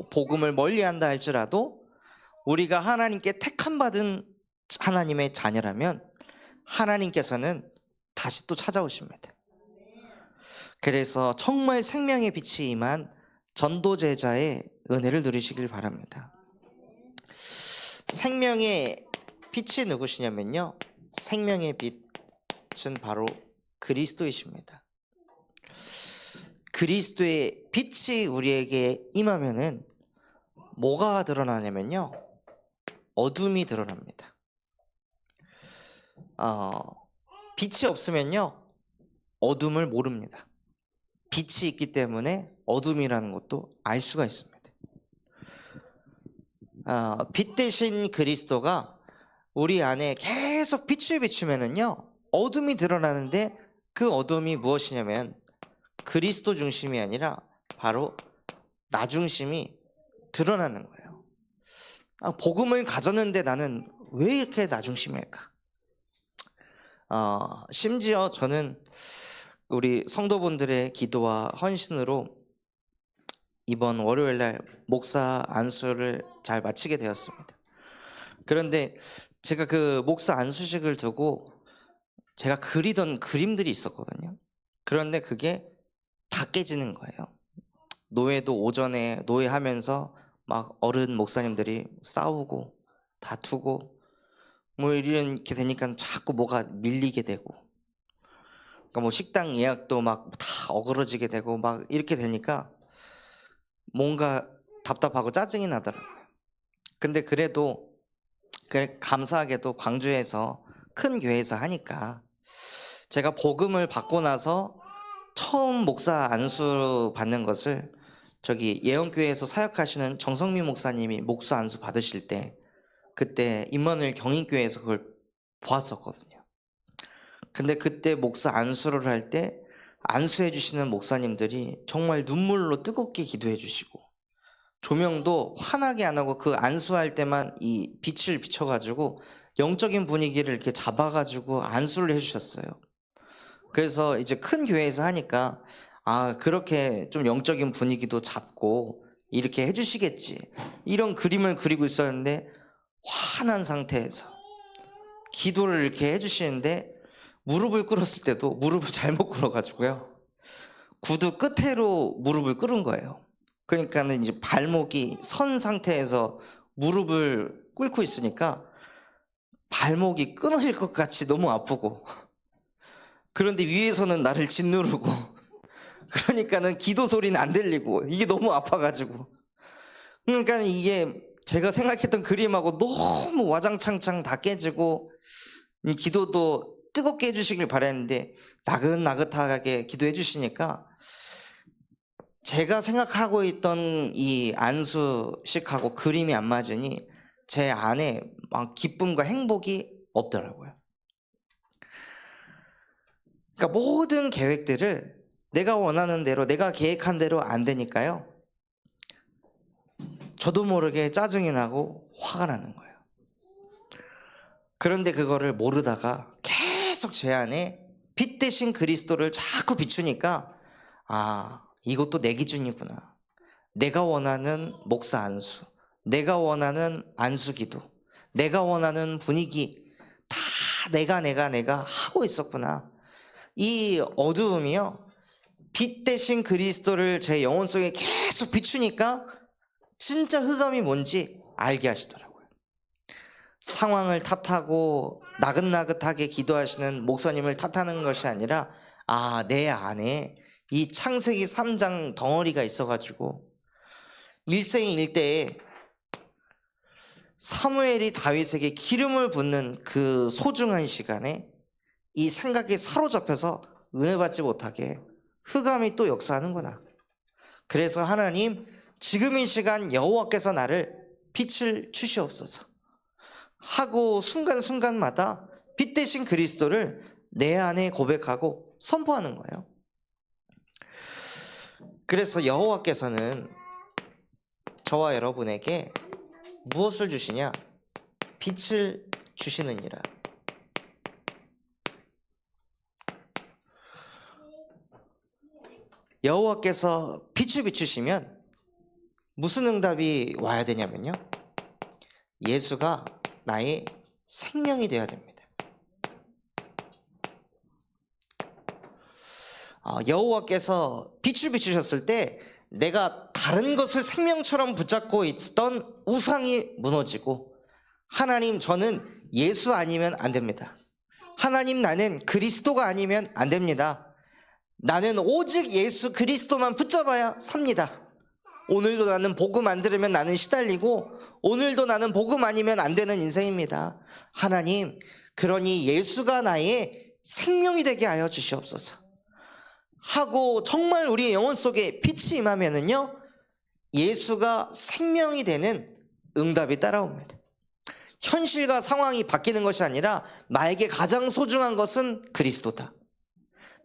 복음을 멀리한다 할지라도 우리가 하나님께 택함 받은 하나님의 자녀라면 하나님께서는 다시 또 찾아오십니다. 그래서 정말 생명의 빛이 임한 전도제자의 은혜를 누리시길 바랍니다. 생명의 빛이 누구시냐면요, 생명의 빛은 바로 그리스도이십니다. 그리스도의 빛이 우리에게 임하면은 뭐가 드러나냐면요, 어둠이 드러납니다. 빛이 없으면요, 어둠을 모릅니다. 빛이 있기 때문에 어둠이라는 것도 알 수가 있습니다. 빛 대신 그리스도가 우리 안에 계속 빛을 비추면은요, 어둠이 드러나는데 그 어둠이 무엇이냐면 그리스도 중심이 아니라 바로 나 중심이 드러나는 거예요. 복음을 가졌는데 나는 왜 이렇게 나 중심일까? 심지어 저는 우리 성도분들의 기도와 헌신으로 이번 월요일날 목사 안수를 잘 마치게 되었습니다. 그런데 제가 그 목사 안수식을 두고 제가 그리던 그림들이 있었거든요. 그런데 그게 다 깨지는 거예요. 노예도 오전에 노예하면서 막 어른 목사님들이 싸우고 다투고 뭐 이렇게 되니까 자꾸 뭐가 밀리게 되고, 그러니까 뭐 식당 예약도 막 다 어그러지게 되고 막 이렇게 되니까 뭔가 답답하고 짜증이 나더라고요. 근데 그래도 감사하게도 광주에서 큰 교회에서 하니까 제가 복음을 받고 나서 처음 목사 안수 받는 것을 저기 예언교회에서 사역하시는 정성민 목사님이 목사 안수 받으실 때 그때 임마누엘 경인교회에서 그걸 보았었거든요. 근데 그때 목사 안수를 할 때 안수해 주시는 목사님들이 정말 눈물로 뜨겁게 기도해 주시고 조명도 환하게 안 하고 그 안수할 때만 이 빛을 비춰가지고 영적인 분위기를 이렇게 잡아가지고 안수를 해주셨어요. 그래서 이제 큰 교회에서 하니까 그렇게 좀 영적인 분위기도 잡고 이렇게 해주시겠지, 이런 그림을 그리고 있었는데 환한 상태에서 기도를 이렇게 해주시는데 무릎을 꿇었을 때도 무릎을 잘못 꿇어가지고요, 구두 끝으로 무릎을 꿇은 거예요. 그러니까는 이제 발목이 선 상태에서 무릎을 꿇고 있으니까 발목이 끊어질 것 같이 너무 아프고, 그런데 위에서는 나를 짓누르고 그러니까는 기도 소리는 안 들리고 이게 너무 아파가지고, 그러니까 이게 제가 생각했던 그림하고 너무 와장창창 다 깨지고 기도도 뜨겁게 해주시길 바랬는데 나긋나긋하게 기도해 주시니까 제가 생각하고 있던 이 안수식하고 그림이 안 맞으니 제 안에 막 기쁨과 행복이 없더라고요. 그러니까 모든 계획들을 내가 원하는 대로, 내가 계획한 대로 안 되니까요, 저도 모르게 짜증이 나고 화가 나는 거예요. 그런데 그거를 모르다가 계속 제 안에 빛 대신 그리스도를 자꾸 비추니까 이것도 내 기준이구나. 내가 원하는 목사 안수, 내가 원하는 안수 기도, 내가 원하는 분위기 다 내가 하고 있었구나. 이 어두움이요, 빛 대신 그리스도를 제 영혼 속에 계속 비추니까 진짜 흑암이 뭔지 알게 하시더라고요. 상황을 탓하고 나긋나긋하게 기도하시는 목사님을 탓하는 것이 아니라 내 안에 이 창세기 3장 덩어리가 있어가지고 일생일대에 사무엘이 다윗에게 기름을 붓는 그 소중한 시간에 이 생각에 사로잡혀서 은혜 받지 못하게 흑암이 또 역사하는구나. 그래서 하나님, 지금 이 시간 여호와께서 나를 빛을 주시옵소서 하고 순간순간마다 빛 대신 그리스도를 내 안에 고백하고 선포하는 거예요. 그래서 여호와께서는 저와 여러분에게 무엇을 주시냐? 빛을 주시느니라. 여호와께서 빛을 비추시면 무슨 응답이 와야 되냐면요, 예수가 나의 생명이 되어야 됩니다. 여호와께서 빛을 비추셨을 때 내가 다른 것을 생명처럼 붙잡고 있던 우상이 무너지고, 하나님, 저는 예수 아니면 안 됩니다. 하나님, 나는 그리스도가 아니면 안 됩니다. 나는 오직 예수 그리스도만 붙잡아야 삽니다. 오늘도 나는 복음 안 들으면 나는 시달리고, 오늘도 나는 복음 아니면 안 되는 인생입니다. 하나님, 그러니 예수가 나의 생명이 되게 하여 주시옵소서 하고 정말 우리의 영혼 속에 빛이 임하면은요, 예수가 생명이 되는 응답이 따라옵니다. 현실과 상황이 바뀌는 것이 아니라 나에게 가장 소중한 것은 그리스도다,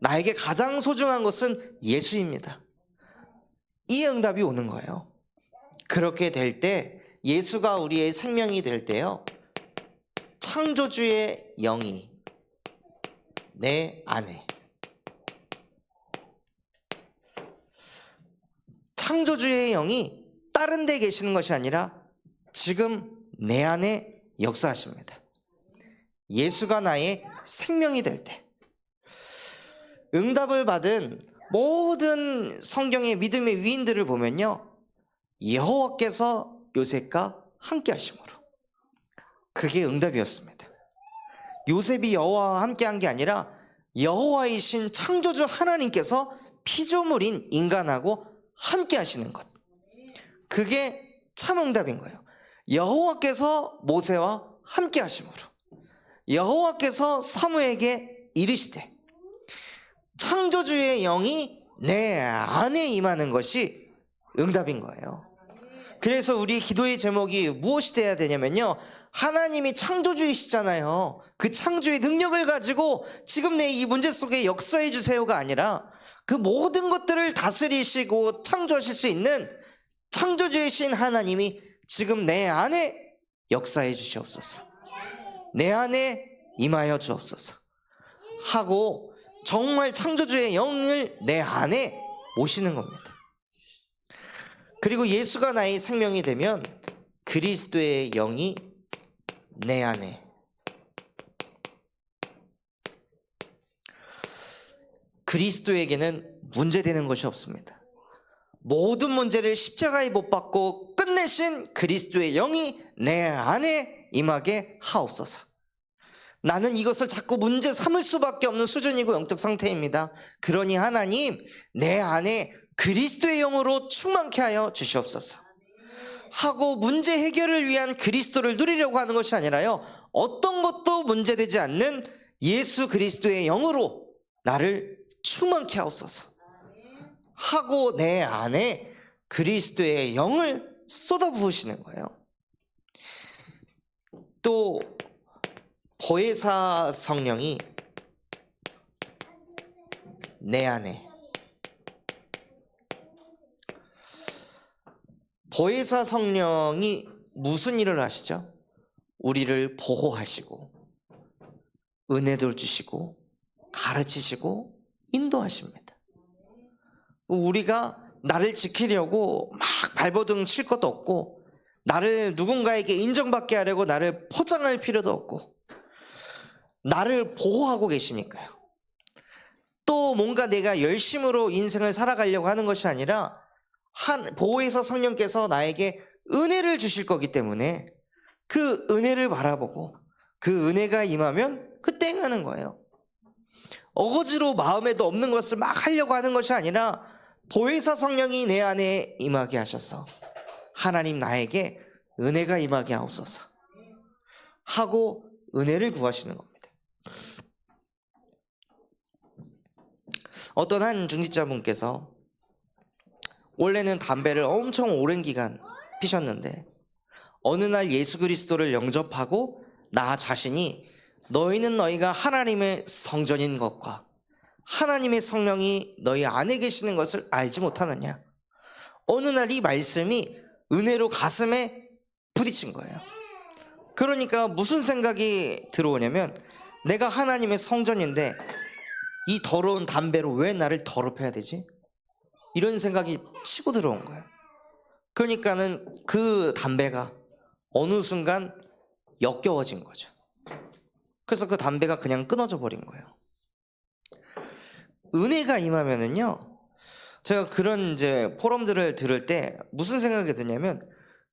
나에게 가장 소중한 것은 예수입니다. 이 응답이 오는 거예요. 그렇게 될 때, 예수가 우리의 생명이 될 때요, 창조주의 영이 내 안에, 창조주의 영이 다른 데 계시는 것이 아니라 지금 내 안에 역사하십니다. 예수가 나의 생명이 될 때, 응답을 받은 모든 성경의 믿음의 위인들을 보면요, 여호와께서 요셉과 함께 하심으로, 그게 응답이었습니다. 요셉이 여호와와 함께 한 게 아니라 여호와이신 창조주 하나님께서 피조물인 인간하고 함께 하시는 것, 그게 참 응답인 거예요. 여호와께서 모세와 함께 하심으로, 여호와께서 사무에게 이르시되, 창조주의 영이 내 안에 임하는 것이 응답인 거예요. 그래서 우리 기도의 제목이 무엇이 돼야 되냐면요, 하나님이 창조주이시잖아요. 그 창조의 능력을 가지고 지금 내 이 문제 속에 역사해 주세요가 아니라, 그 모든 것들을 다스리시고 창조하실 수 있는 창조주이신 하나님이 지금 내 안에 역사해 주시옵소서, 내 안에 임하여 주옵소서 하고 정말 창조주의 영을 내 안에 모시는 겁니다. 그리고 예수가 나의 생명이 되면 그리스도의 영이 내 안에, 그리스도에게는 문제되는 것이 없습니다. 모든 문제를 십자가에 못 박고 끝내신 그리스도의 영이 내 안에 임하게 하옵소서. 나는 이것을 자꾸 문제 삼을 수밖에 없는 수준이고 영적 상태입니다. 그러니 하나님, 내 안에 그리스도의 영으로 충만케 하여 주시옵소서 하고 문제 해결을 위한 그리스도를 누리려고 하는 것이 아니라요, 어떤 것도 문제되지 않는 예수 그리스도의 영으로 나를 충만케 하옵소서 하고 내 안에 그리스도의 영을 쏟아부으시는 거예요. 또 보혜사 성령이 내 안에, 보혜사 성령이 무슨 일을 하시죠? 우리를 보호하시고 은혜도 주시고 가르치시고 인도하십니다. 우리가 나를 지키려고 막 발버둥 칠 것도 없고, 나를 누군가에게 인정받게 하려고 나를 포장할 필요도 없고, 나를 보호하고 계시니까요. 또 뭔가 내가 열심으로 인생을 살아가려고 하는 것이 아니라 보호해서 성령께서 나에게 은혜를 주실 거기 때문에 그 은혜를 바라보고 그 은혜가 임하면 그때 행하는 거예요. 어거지로 마음에도 없는 것을 막 하려고 하는 것이 아니라 보혜사 성령이 내 안에 임하게 하셔서, 하나님, 나에게 은혜가 임하게 하옵소서 하고 은혜를 구하시는 겁니다. 어떤 한 중직자분께서 원래는 담배를 엄청 오랜 기간 피셨는데, 어느 날 예수 그리스도를 영접하고 나 자신이 너희는 너희가 하나님의 성전인 것과 하나님의 성령이 너희 안에 계시는 것을 알지 못하느냐, 어느 날 이 말씀이 은혜로 가슴에 부딪힌 거예요. 그러니까 무슨 생각이 들어오냐면, 내가 하나님의 성전인데 이 더러운 담배로 왜 나를 더럽혀야 되지? 이런 생각이 치고 들어온 거예요. 그러니까는 그 담배가 어느 순간 역겨워진 거죠. 그래서 그 담배가 그냥 끊어져 버린 거예요. 은혜가 임하면은요, 제가 그런 이제 포럼들을 들을 때 무슨 생각이 드냐면,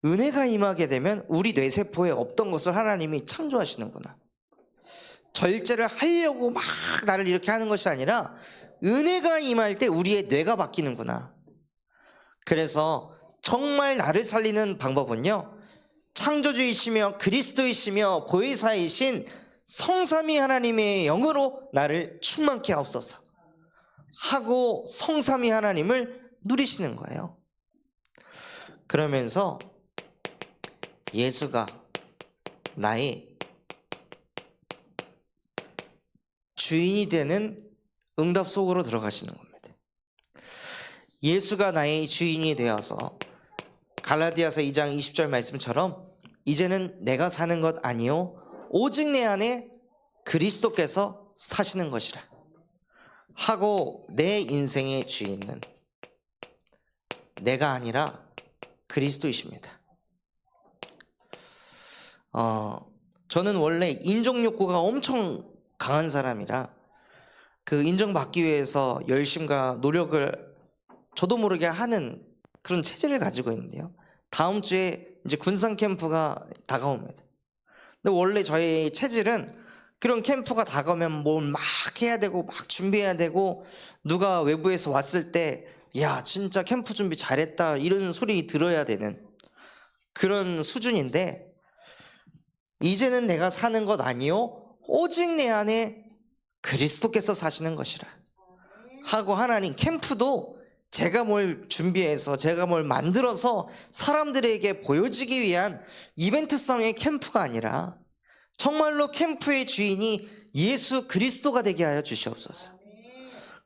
은혜가 임하게 되면 우리 뇌세포에 없던 것을 하나님이 창조하시는구나. 절제를 하려고 막 나를 이렇게 하는 것이 아니라 은혜가 임할 때 우리의 뇌가 바뀌는구나. 그래서 정말 나를 살리는 방법은요, 창조주이시며 그리스도이시며 보혜사이신 성삼위 하나님의 영으로 나를 충만케 하옵소서 하고 성삼위 하나님을 누리시는 거예요. 그러면서 예수가 나의 주인이 되는 응답 속으로 들어가시는 겁니다. 예수가 나의 주인이 되어서 갈라디아서 2장 20절 말씀처럼 이제는 내가 사는 것 아니요 오직 내 안에 그리스도께서 사시는 것이라 하고 내 인생의 주인은 내가 아니라 그리스도이십니다. 저는 원래 인정 욕구가 엄청 강한 사람이라 그 인정받기 위해서 열심과 노력을 저도 모르게 하는 그런 체질을 가지고 있는데요. 다음 주에 이제 군산 캠프가 다가옵니다. 근데 원래 저의 체질은 그런 캠프가 다가오면 뭘 막 해야 되고 막 준비해야 되고 누가 외부에서 왔을 때 야 진짜 캠프 준비 잘했다 이런 소리 들어야 되는 그런 수준인데, 이제는 내가 사는 것 아니요 오직 내 안에 그리스도께서 사시는 것이라 하고 하나님 캠프도 제가 뭘 준비해서 제가 뭘 만들어서 사람들에게 보여지기 위한 이벤트성의 캠프가 아니라 정말로 캠프의 주인이 예수 그리스도가 되게 하여 주시옵소서.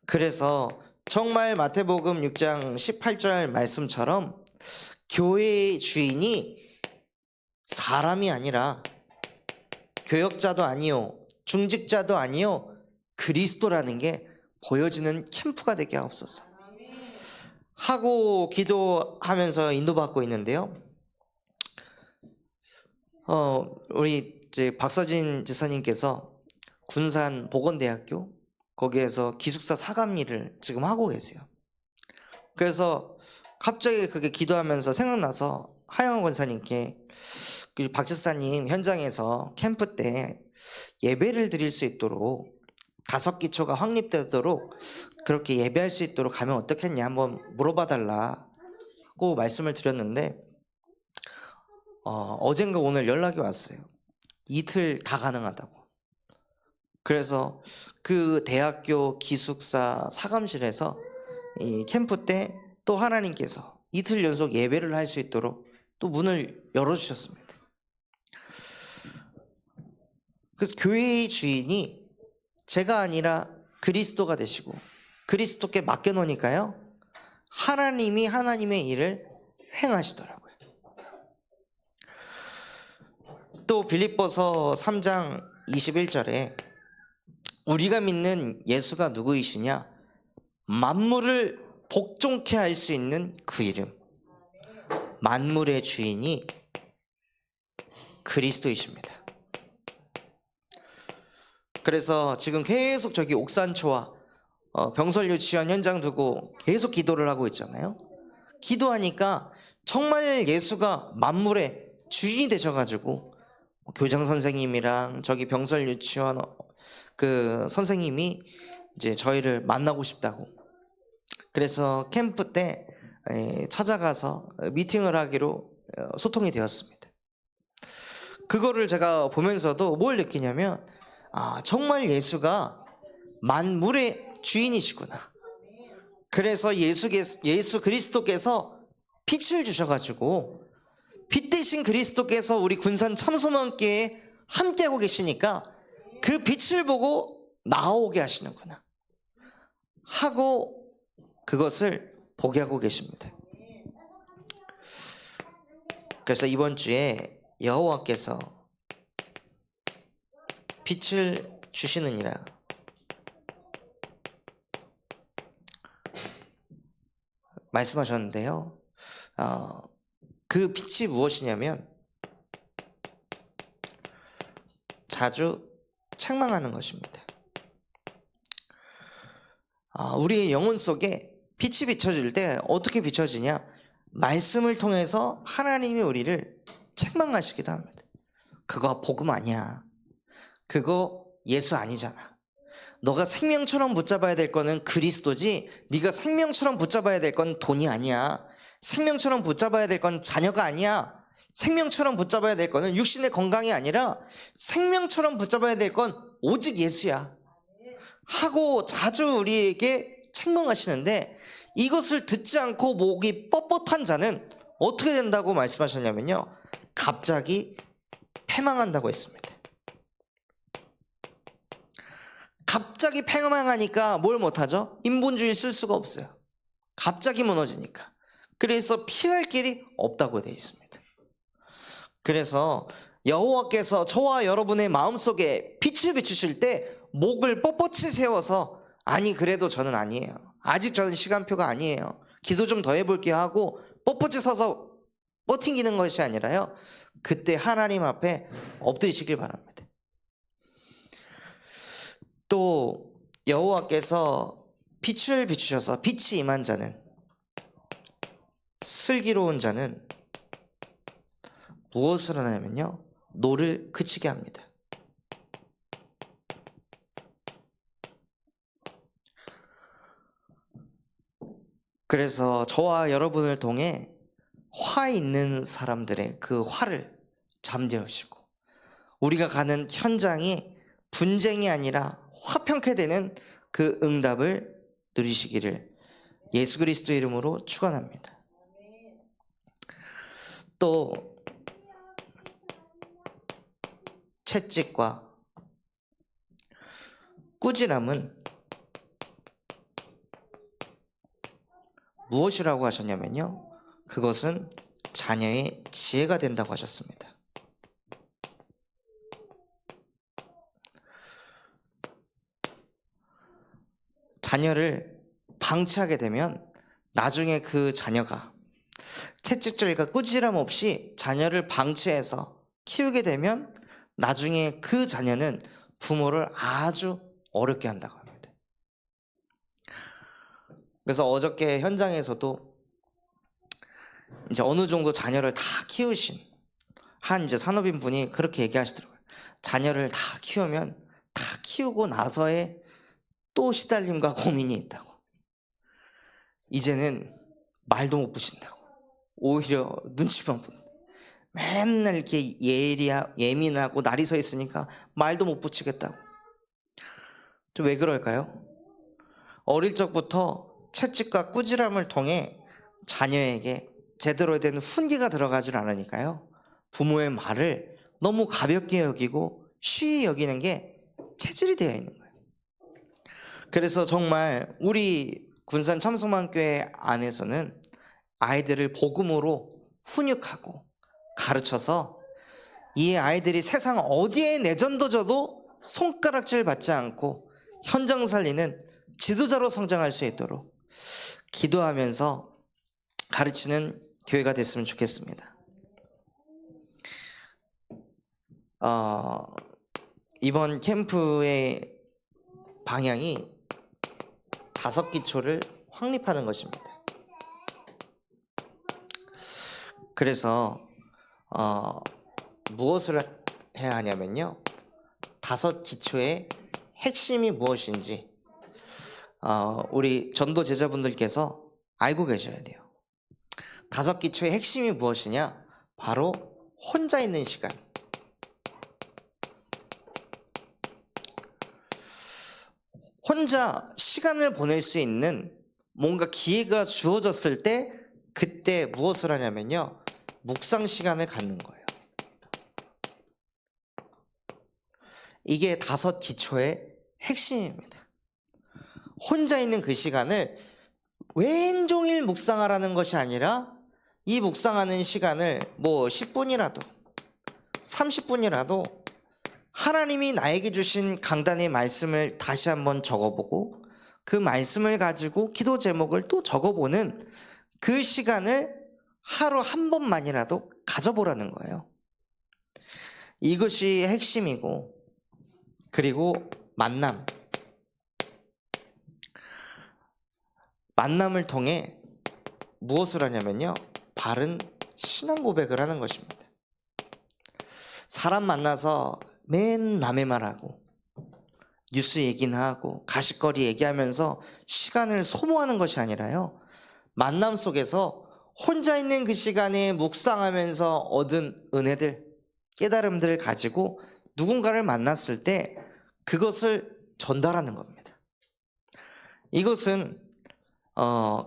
그래서 정말 마태복음 6장 18절 말씀처럼 교회의 주인이 사람이 아니라 교역자도 아니요 중직자도 아니요 그리스도라는 게 보여지는 캠프가 되게 하옵소서 하고 기도하면서 인도받고 있는데요. 우리 이제 박서진 지사님께서 군산 보건대학교 거기에서 기숙사 사감일을 지금 하고 계세요. 그래서 갑자기 그게 기도하면서 생각나서 하영원 권사님께 박 지사님 현장에서 캠프 때 예배를 드릴 수 있도록 5기초가 확립되도록 그렇게 예배할 수 있도록 가면 어떻겠냐 한번 물어봐 달라고 말씀을 드렸는데 어젠가 오늘 연락이 왔어요. 이틀 다 가능하다고. 그래서 그 대학교 기숙사 사감실에서 이 캠프 때 또 하나님께서 이틀 연속 예배를 할 수 있도록 또 문을 열어주셨습니다. 그래서 교회의 주인이 제가 아니라 그리스도가 되시고 그리스도께 맡겨놓으니까요 하나님이 하나님의 일을 행하시더라고요. 또 빌립보서 3장 21절에 우리가 믿는 예수가 누구이시냐 만물을 복종케 할 수 있는 그 이름 만물의 주인이 그리스도이십니다. 그래서 지금 계속 저기 옥산초와 병설 유치원 현장 두고 계속 기도를 하고 있잖아요. 기도하니까 정말 예수가 만물의 주인이 되셔가지고 교장 선생님이랑 저기 병설 유치원 그 선생님이 이제 저희를 만나고 싶다고, 그래서 캠프 때 찾아가서 미팅을 하기로 소통이 되었습니다. 그거를 제가 보면서도 뭘 느끼냐면 정말 예수가 만물의 주인이시구나. 그래서 예수 그리스도께서 빛을 주셔가지고 빛 대신 그리스도께서 우리 군산 참소망교회에 함께하고 계시니까 그 빛을 보고 나오게 하시는구나 하고 그것을 보게 하고 계십니다. 그래서 이번 주에 여호와께서 빛을 주시느니라 말씀하셨는데요. 그 빛이 무엇이냐면 자주 책망하는 것입니다. 우리의 영혼 속에 빛이 비춰질 때 어떻게 비춰지냐? 말씀을 통해서 하나님이 우리를 책망하시기도 합니다. 그거 복음 아니야. 그거 예수 아니잖아. 너가 생명처럼 붙잡아야 될 거는 그리스도지, 네가 생명처럼 붙잡아야 될 건 돈이 아니야. 생명처럼 붙잡아야 될 건 자녀가 아니야. 생명처럼 붙잡아야 될 거는 육신의 건강이 아니라 생명처럼 붙잡아야 될 건 오직 예수야 하고 자주 우리에게 책망하시는데, 이것을 듣지 않고 목이 뻣뻣한 자는 어떻게 된다고 말씀하셨냐면요, 갑자기 패망한다고 했습니다. 갑자기 패망하니까 뭘 못하죠? 인본주의 쓸 수가 없어요. 갑자기 무너지니까. 그래서 피할 길이 없다고 되어 있습니다. 그래서 여호와께서 저와 여러분의 마음속에 빛을 비추실 때 목을 뻣뻣이 세워서, 아니 그래도 저는 아니에요, 아직 저는 시간표가 아니에요, 기도 좀 더 해볼게요 하고 뻣뻣이 서서 뻗팅기는 것이 아니라요, 그때 하나님 앞에 엎드리시길 바랍니다. 또 여호와께서 빛을 비추셔서 빛이 임한 자는, 슬기로운 자는 무엇을 하냐면요, 노를 그치게 합니다. 그래서 저와 여러분을 통해 화 있는 사람들의 그 화를 잠재우시고, 우리가 가는 현장이 분쟁이 아니라 화평케 되는 그 응답을 누리시기를 예수 그리스도 이름으로 축원합니다. 또 채찍과 꾸지람은 무엇이라고 하셨냐면요, 그것은 자녀의 지혜가 된다고 하셨습니다. 자녀를 방치하게 되면 나중에 그 자녀가 채찍질과 꾸지람 없이 자녀를 방치해서 키우게 되면 나중에 그 자녀는 부모를 아주 어렵게 한다고 합니다. 그래서 어저께 현장에서도 이제 어느 정도 자녀를 다 키우신 한 이제 산업인 분이 그렇게 얘기하시더라고요. 자녀를 다 키우면 다 키우고 나서의 또 시달림과 고민이 있다고. 이제는 말도 못 붙인다고. 오히려 눈치만 본다. 맨날 이렇게 예민하고 날이 서 있으니까 말도 못 붙이겠다고. 왜 그럴까요? 어릴 적부터 채찍과 꾸지람을 통해 자녀에게 제대로 된 훈계가 들어가질 않으니까요, 부모의 말을 너무 가볍게 여기고 쉬이 여기는 게 체질이 되어 있는 거예요. 그래서 정말 우리 군산 참성만교회 안에서는 아이들을 복음으로 훈육하고 가르쳐서 이 아이들이 세상 어디에 내던져져도 손가락질 받지 않고 현장 살리는 지도자로 성장할 수 있도록 기도하면서 가르치는 교회가 됐으면 좋겠습니다. 이번 캠프의 방향이 5기초를 확립하는 것입니다. 그래서 무엇을 해야 하냐면요, 5기초의 핵심이 무엇인지 우리 전도 제자분들께서 알고 계셔야 돼요. 5기초의 핵심이 무엇이냐? 바로 혼자 있는 시간. 혼자 시간을 보낼 수 있는 뭔가 기회가 주어졌을 때 그때 무엇을 하냐면요, 묵상 시간을 갖는 거예요. 이게 5기초의 핵심입니다. 혼자 있는 그 시간을 왼종일 묵상하라는 것이 아니라, 이 묵상하는 시간을 뭐 10분이라도 30분이라도 하나님이 나에게 주신 강단의 말씀을 다시 한번 적어보고 그 말씀을 가지고 기도 제목을 또 적어보는 그 시간을 하루 한 번만이라도 가져보라는 거예요. 이것이 핵심이고, 그리고 만남을 통해 무엇을 하냐면요, 바른 신앙 고백을 하는 것입니다. 사람 만나서 맨 남의 말하고 뉴스 얘기나 하고 가십거리 얘기하면서 시간을 소모하는 것이 아니라요, 만남 속에서 혼자 있는 그 시간에 묵상하면서 얻은 은혜들, 깨달음들을 가지고 누군가를 만났을 때 그것을 전달하는 겁니다. 이것은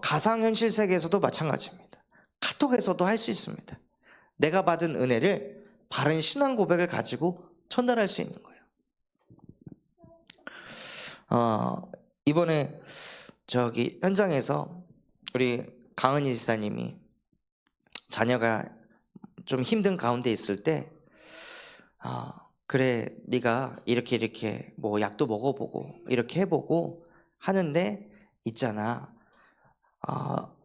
가상현실 세계에서도 마찬가지입니다. 카톡에서도 할 수 있습니다. 내가 받은 은혜를 바른 신앙 고백을 가지고 전달할 수 있는 거예요. 이번에 저기 현장에서 우리 강은희 지사님이 자녀가 좀 힘든 가운데 있을 때, 그래, 네가 이렇게 뭐 약도 먹어보고 이렇게 해보고 하는데 있잖아,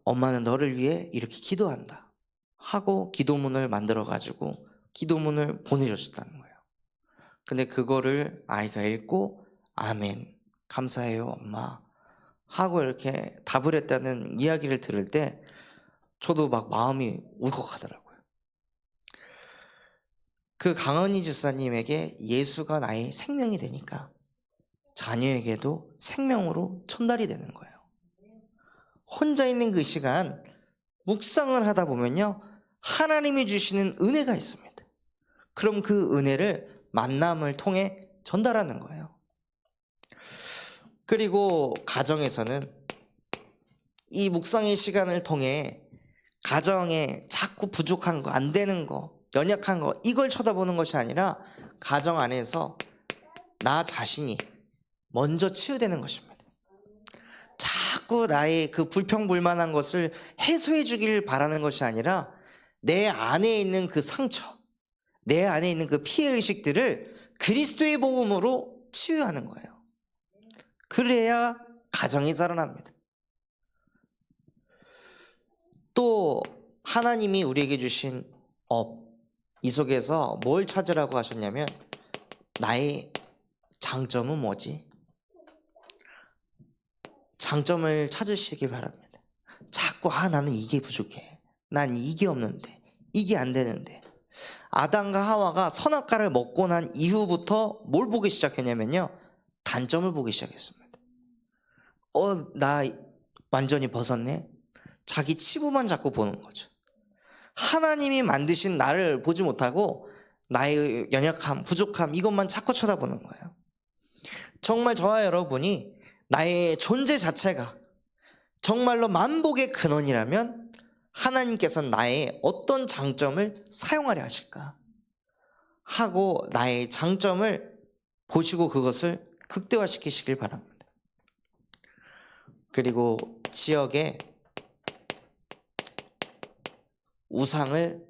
엄마는 너를 위해 이렇게 기도한다 하고 기도문을 만들어 가지고 기도문을 보내줬다는 거예요. 근데 그거를 아이가 읽고 아멘, 감사해요 엄마 하고 이렇게 답을 했다는 이야기를 들을 때 저도 막 마음이 울컥하더라고요. 그 강은희 집사님에게 예수가 나의 생명이 되니까 자녀에게도 생명으로 전달이 되는 거예요. 혼자 있는 그 시간 묵상을 하다 보면요, 하나님이 주시는 은혜가 있습니다. 그럼 그 은혜를 만남을 통해 전달하는 거예요. 그리고 가정에서는 이 묵상의 시간을 통해 가정에 자꾸 부족한 거, 안 되는 거, 연약한 거, 이걸 쳐다보는 것이 아니라 가정 안에서 나 자신이 먼저 치유되는 것입니다. 자꾸 나의 그 불평불만한 것을 해소해 주길 바라는 것이 아니라 내 안에 있는 그 상처, 내 안에 있는 그 피해의식들을 그리스도의 복음으로 치유하는 거예요. 그래야 가정이 살아납니다. 또 하나님이 우리에게 주신 이 속에서 뭘 찾으라고 하셨냐면, 나의 장점은 뭐지? 장점을 찾으시기 바랍니다. 자꾸 나는 이게 부족해, 난 이게 없는데, 이게 안 되는데. 아담과 하와가 선악과를 먹고 난 이후부터 뭘 보기 시작했냐면요, 단점을 보기 시작했습니다. 나 완전히 벗었네. 자기 치부만 자꾸 보는 거죠. 하나님이 만드신 나를 보지 못하고 나의 연약함, 부족함, 이것만 자꾸 쳐다보는 거예요. 정말 저와 여러분이 나의 존재 자체가 정말로 만복의 근원이라면 하나님께서는 나의 어떤 장점을 사용하려 하실까 하고 나의 장점을 보시고 그것을 극대화시키시길 바랍니다. 그리고 지역에 우상을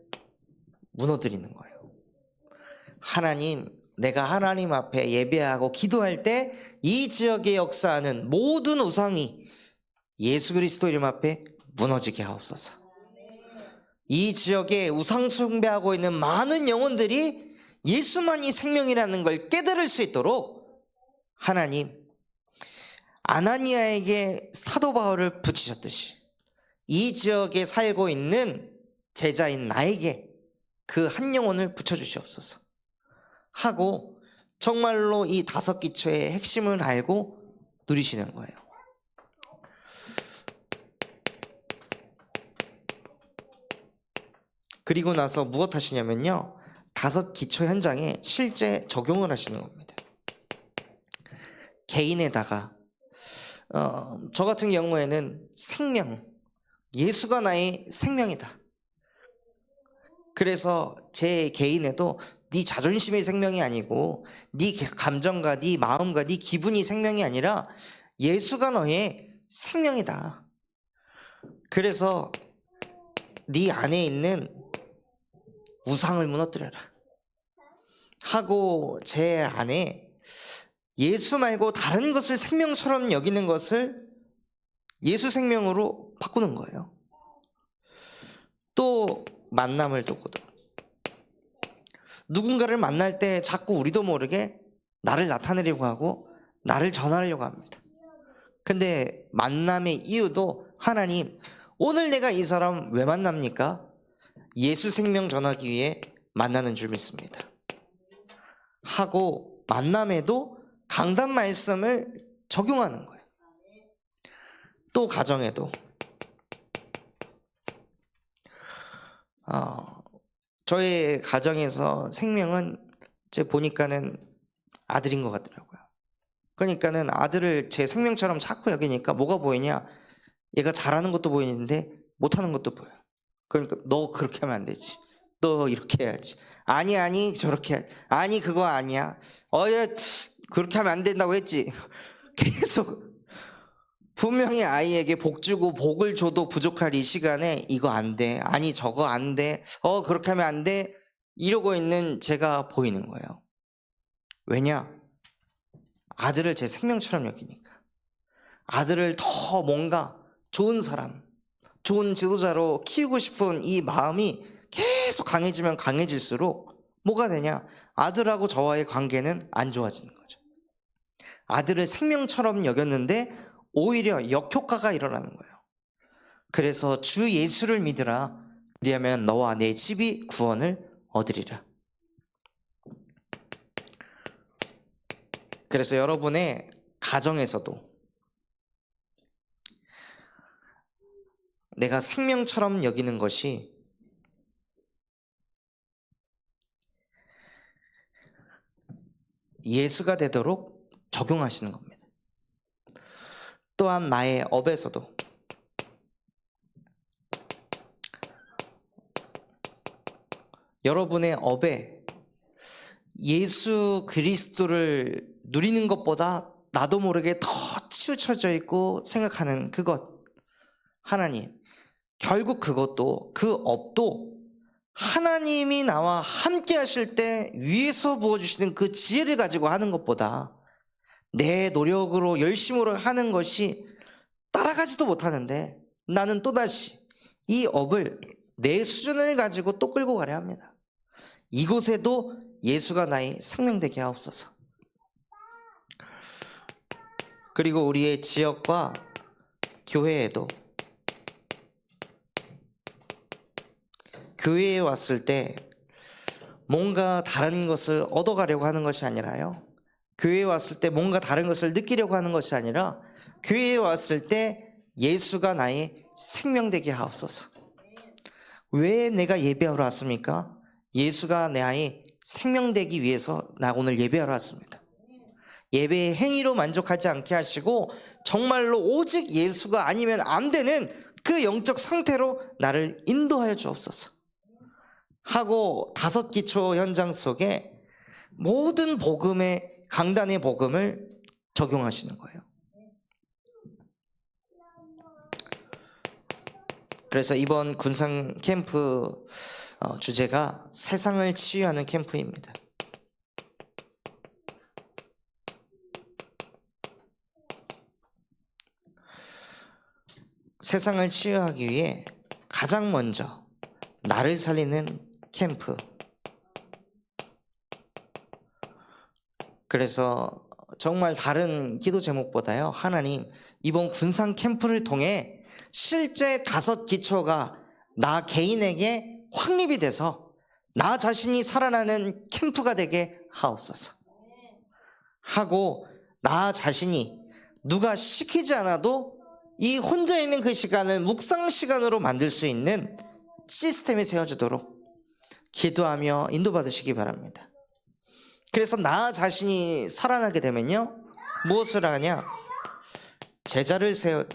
무너뜨리는 거예요. 하나님, 내가 하나님 앞에 예배하고 기도할 때 이 지역에 역사하는 모든 우상이 예수 그리스도 이름 앞에 무너지게 하옵소서. 이 지역에 우상 숭배하고 있는 많은 영혼들이 예수만이 생명이라는 걸 깨달을 수 있도록 하나님, 아나니아에게 사도 바울을 붙이셨듯이 이 지역에 살고 있는 제자인 나에게 그 한 영혼을 붙여주시옵소서 하고 정말로 이 5기초의 핵심을 알고 누리시는 거예요. 그리고 나서 무엇 하시냐면요, 5기초 현장에 실제 적용을 하시는 겁니다. 개인에다가 저 같은 경우에는 생명, 예수가 나의 생명이다. 그래서 제 개인에도 네 자존심이 생명이 아니고 네 감정과 네 마음과 네 기분이 생명이 아니라 예수가 너의 생명이다. 그래서 네 안에 있는 우상을 무너뜨려라 하고 제 안에 예수 말고 다른 것을 생명처럼 여기는 것을 예수 생명으로 바꾸는 거예요. 또 만남을 두고도 누군가를 만날 때 자꾸 우리도 모르게 나를 나타내려고 하고 나를 전하려고 합니다. 근데 만남의 이유도 하나님, 오늘 내가 이 사람 왜 만납니까? 예수 생명 전하기 위해 만나는 줄 믿습니다. 하고 만남에도 강단 말씀을 적용하는 거예요. 또 가정에도 저의 가정에서 생명은 제 보니까는 아들인 것 같더라고요. 그러니까는 아들을 제 생명처럼 자꾸 여기니까 뭐가 보이냐? 얘가 잘하는 것도 보이는데 못하는 것도 보여요. 그러니까 너 그렇게 하면 안 되지. 너 이렇게 해야지. 아니 저렇게 해야지. 아니 그거 아니야. 얘 그렇게 하면 안 된다고 했지. 계속 분명히 아이에게 복 주고 복을 줘도 부족할 이 시간에 이거 안 돼. 아니 저거 안 돼. 그렇게 하면 안 돼. 이러고 있는 제가 보이는 거예요. 왜냐? 아들을 제 생명처럼 여기니까. 아들을 더 뭔가 좋은 사람, 좋은 지도자로 키우고 싶은 이 마음이 계속 강해지면 강해질수록 뭐가 되냐? 아들하고 저와의 관계는 안 좋아지는 거죠. 아들을 생명처럼 여겼는데 오히려 역효과가 일어나는 거예요. 그래서 주 예수를 믿으라. 그리하면 너와 내 집이 구원을 얻으리라. 그래서 여러분의 가정에서도 내가 생명처럼 여기는 것이 예수가 되도록 적용하시는 겁니다. 또한 나의 업에서도 여러분의 업에 예수 그리스도를 누리는 것보다 나도 모르게 더 치우쳐져 있고 생각하는 그것, 하나님, 결국 그것도 그 업도 하나님이 나와 함께 하실 때 위에서 부어주시는 그 지혜를 가지고 하는 것보다 내 노력으로 열심으로 하는 것이 따라가지도 못하는데 나는 또다시 이 업을 내 수준을 가지고 또 끌고 가려 합니다. 이곳에도 예수가 나의 생명되게 하옵소서. 그리고 우리의 지역과 교회에도 교회에 왔을 때 뭔가 다른 것을 얻어가려고 하는 것이 아니라요, 교회에 왔을 때 뭔가 다른 것을 느끼려고 하는 것이 아니라 교회에 왔을 때 예수가 나의 생명되게 하옵소서. 왜 내가 예배하러 왔습니까? 예수가 나의 생명되기 위해서 나 오늘 예배하러 왔습니다. 예배의 행위로 만족하지 않게 하시고 정말로 오직 예수가 아니면 안 되는 그 영적 상태로 나를 인도하여 주옵소서 하고 다섯 기초 현장 속에 모든 복음의 강단의 복음을 적용하시는 거예요. 그래서 이번 군상 캠프 주제가 세상을 치유하는 캠프입니다. 세상을 치유하기 위해 가장 먼저 나를 살리는 캠프. 그래서 정말 다른 기도 제목보다요, 하나님, 이번 군상 캠프를 통해 실제 다섯 기초가 나 개인에게 확립이 돼서 나 자신이 살아나는 캠프가 되게 하옵소서 하고, 나 자신이 누가 시키지 않아도 이 혼자 있는 그 시간을 묵상 시간으로 만들 수 있는 시스템이 세워지도록 기도하며 인도받으시기 바랍니다. 그래서 나 자신이 살아나게 되면요, 무엇을 하냐? 제자를 세우는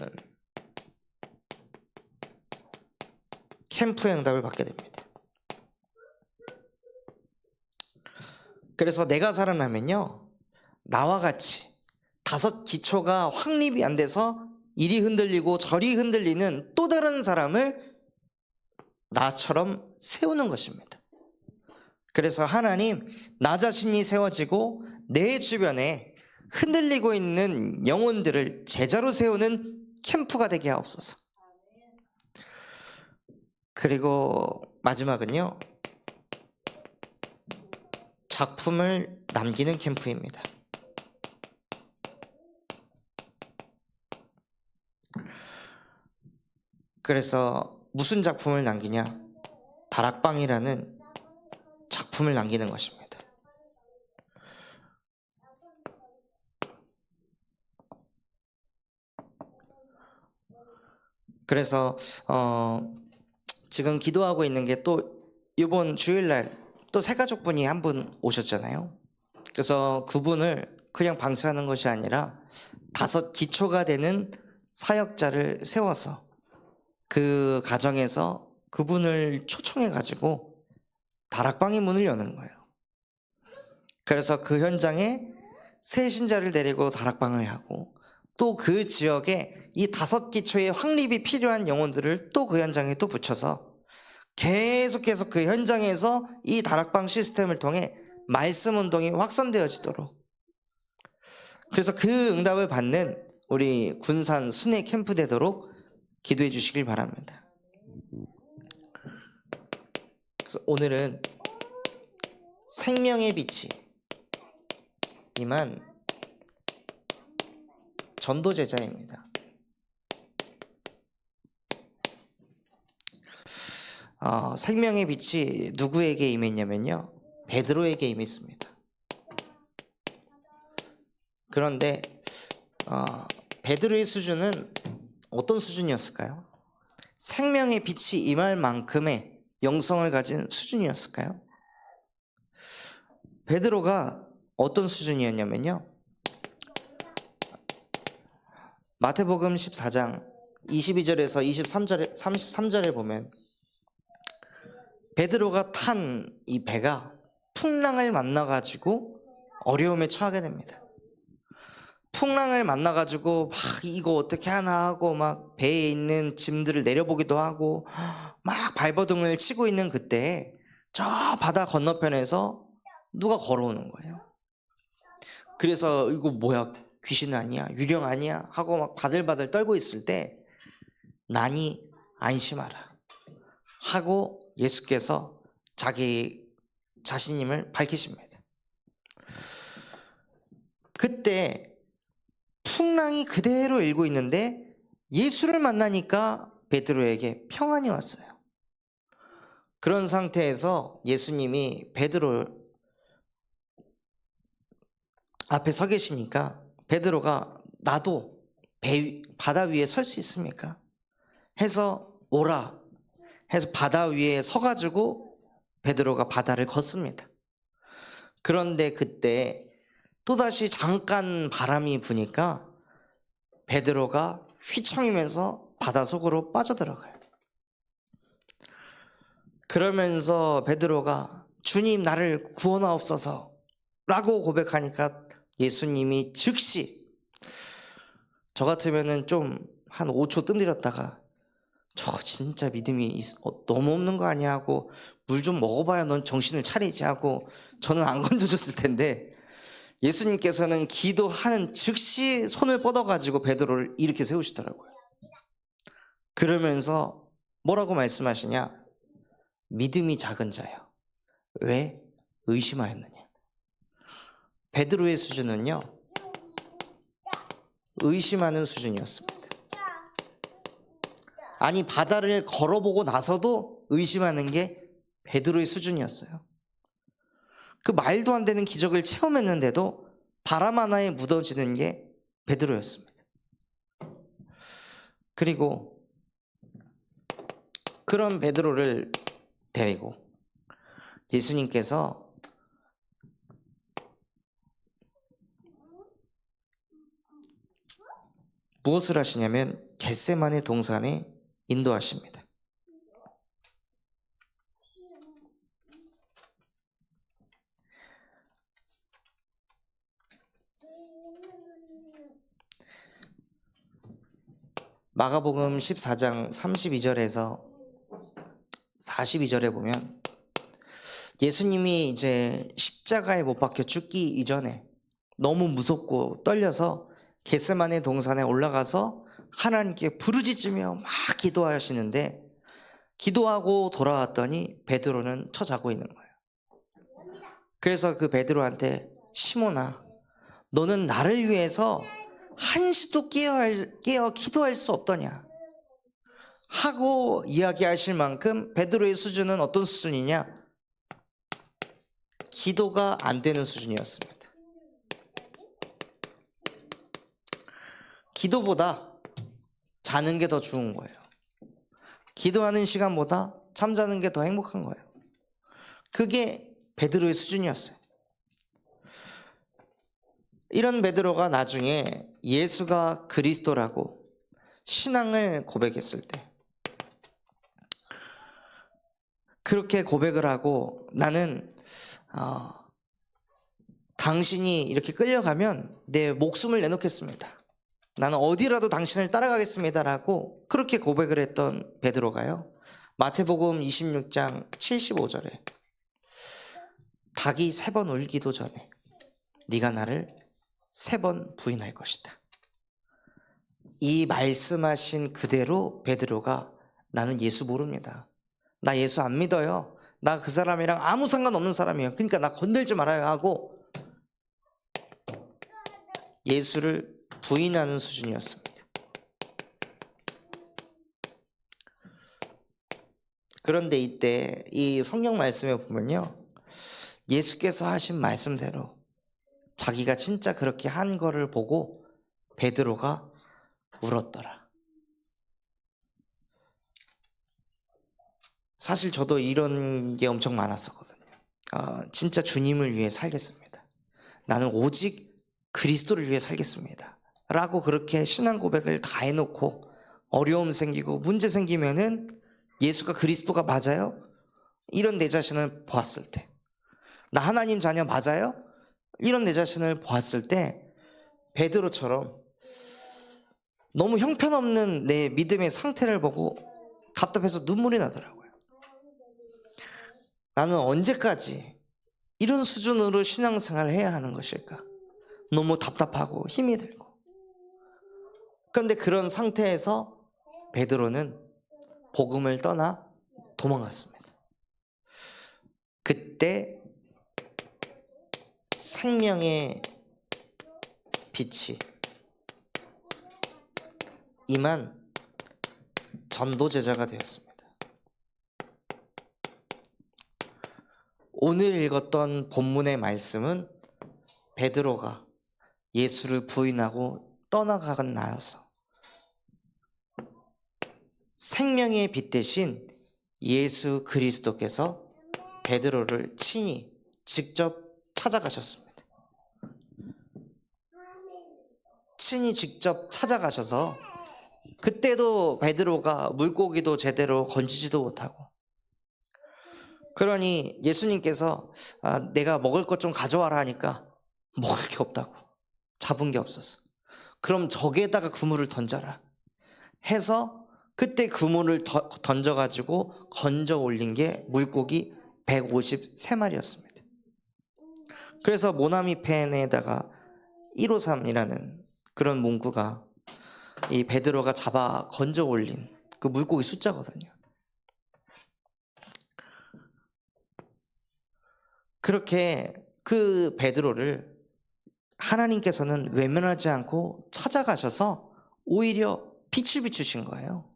캠프의 응답을 받게 됩니다. 그래서 내가 살아나면요, 나와 같이 다섯 기초가 확립이 안 돼서 이리 흔들리고 저리 흔들리는 또 다른 사람을 나처럼 세우는 것입니다. 그래서 하나님, 나 자신이 세워지고 내 주변에 흔들리고 있는 영혼들을 제자로 세우는 캠프가 되게 하옵소서. 그리고 마지막은요, 작품을 남기는 캠프입니다. 그래서 무슨 작품을 남기냐? 다락방이라는 작품을 남기는 것입니다. 그래서 지금 기도하고 있는 게 또 이번 주일날 또 새 가족분이 한 분 오셨잖아요. 그래서 그분을 그냥 방치하는 것이 아니라 5 기초가 되는 사역자를 세워서 그 가정에서 그분을 초청해 가지고 다락방의 문을 여는 거예요. 그래서 그 현장에 새 신자를 데리고 다락방을 하고, 또 그 지역에 이 5 기초의 확립이 필요한 영혼들을 또 그 현장에 또 붙여서 계속 그 현장에서 이 다락방 시스템을 통해 말씀 운동이 확산되어지도록, 그래서 그 응답을 받는 우리 군산 순회 캠프 되도록 기도해 주시길 바랍니다. 그래서 오늘은 생명의 빛이 임한 전도 제자입니다. 생명의 빛이 누구에게 임했냐면요, 베드로에게 임했습니다. 그런데 베드로의 수준은 어떤 수준이었을까요? 생명의 빛이 임할 만큼의 영성을 가진 수준이었을까요? 베드로가 어떤 수준이었냐면요, 마태복음 14장 22절에서 33절에 보면 베드로가 탄 이 배가 풍랑을 만나가지고 어려움에 처하게 됩니다. 풍랑을 만나가지고 막 이거 어떻게 하나 하고 막 배에 있는 짐들을 내려보기도 하고 막 발버둥을 치고 있는 그때 저 바다 건너편에서 누가 걸어오는 거예요. 그래서 이거 뭐야, 귀신 아니야, 유령 아니야 하고 막 바들바들 떨고 있을 때 나니 안심하라 하고 예수께서 자기 자신임을 밝히십니다. 그때 풍랑이 그대로 일고 있는데 예수를 만나니까 베드로에게 평안이 왔어요. 그런 상태에서 예수님이 베드로 앞에 서 계시니까 베드로가 나도 바다 위에 설 수 있습니까? 해서 오라 해서 바다 위에 서가지고 베드로가 바다를 걷습니다. 그런데 그때 또다시 잠깐 바람이 부니까 베드로가 휘청이면서 바다 속으로 빠져들어가요. 그러면서 베드로가 주님 나를 구원하옵소서 라고 고백하니까 예수님이 즉시, 저 같으면은 좀 한 5초 뜸들였다가 저거 진짜 믿음이 너무 없는 거 아니야 하고 물 좀 먹어봐야 넌 정신을 차리지 하고 저는 안 건져줬을 텐데, 예수님께서는 기도하는 즉시 손을 뻗어가지고 베드로를 이렇게 세우시더라고요. 그러면서 뭐라고 말씀하시냐? 믿음이 작은 자요, 왜 의심하였느냐. 베드로의 수준은요, 의심하는 수준이었습니다. 아니 바다를 걸어보고 나서도 의심하는 게 베드로의 수준이었어요. 그 말도 안 되는 기적을 체험했는데도 바람 하나에 묻어지는 게 베드로였습니다. 그리고 그런 베드로를 데리고 예수님께서 무엇을 하시냐면 겟세마네 동산에 인도하십니다. 마가복음 14장 32절에서 42절에 보면 예수님이 이제 십자가에 못 박혀 죽기 이전에 너무 무섭고 떨려서 겟세마네 동산에 올라가서 하나님께 부르짖으며 막 기도하시는데 기도하고 돌아왔더니 베드로는 처자고 있는 거예요. 그래서 그 베드로한테 시몬아, 너는 나를 위해서 한시도 깨어 기도할 수 없더냐 하고 이야기하실 만큼 베드로의 수준은 어떤 수준이냐? 기도가 안 되는 수준이었습니다. 기도보다 자는 게 더 좋은 거예요. 기도하는 시간보다 잠자는 게 더 행복한 거예요. 그게 베드로의 수준이었어요. 이런 베드로가 나중에 예수가 그리스도라고 신앙을 고백했을 때, 그렇게 고백을 하고 나는 당신이 이렇게 끌려가면 내 목숨을 내놓겠습니다. 나는 어디라도 당신을 따라가겠습니다라고 그렇게 고백을 했던 베드로가요, 마태복음 26장 75절에 닭이 3번 울기도 전에 네가 나를 3번 부인할 것이다. 이 말씀하신 그대로 베드로가 나는 예수 모릅니다. 나 예수 안 믿어요. 나 그 사람이랑 아무 상관없는 사람이에요. 그러니까 나 건들지 말아요 하고 예수를 부인하는 수준이었습니다. 그런데 이때 이 성경 말씀에 보면요, 예수께서 하신 말씀대로 자기가 진짜 그렇게 한 거를 보고 베드로가 울었더라. 사실 저도 이런 게 엄청 많았었거든요. 진짜 주님을 위해 살겠습니다. 나는 오직 그리스도를 위해 살겠습니다 라고 그렇게 신앙 고백을 다 해놓고 어려움 생기고 문제 생기면은 예수가 그리스도가 맞아요? 이런 내 자신을 보았을 때, 나 하나님 자녀 맞아요? 이런 내 자신을 보았을 때 베드로처럼 너무 형편없는 내 믿음의 상태를 보고 답답해서 눈물이 나더라고요. 나는 언제까지 이런 수준으로 신앙생활을 해야 하는 것일까? 너무 답답하고 힘이 들고. 그런데 그런 상태에서 베드로는 복음을 떠나 도망갔습니다. 그때 생명의 빛이 임한 전도 제자가 되었습니다. 오늘 읽었던 본문의 말씀은 베드로가 예수를 부인하고 떠나간 나여서 생명의 빛 대신 예수 그리스도께서 베드로를 친히 직접 찾아가셨습니다. 친히 직접 찾아가셔서 그때도 베드로가 물고기도 제대로 건지지도 못하고, 그러니 예수님께서 내가 먹을 것 좀 가져와라 하니까 먹을 게 없다고, 잡은 게 없어서 그럼 저기에다가 그물을 던져라 해서 그때 그물을 던져가지고 건져 올린 게 물고기 153마리였습니다. 그래서 모나미 펜에다가 153이라는 그런 문구가 이 베드로가 잡아 건져 올린 그 물고기 숫자거든요. 그렇게 그 베드로를 하나님께서는 외면하지 않고 찾아가셔서 오히려 빛을 비추신 거예요.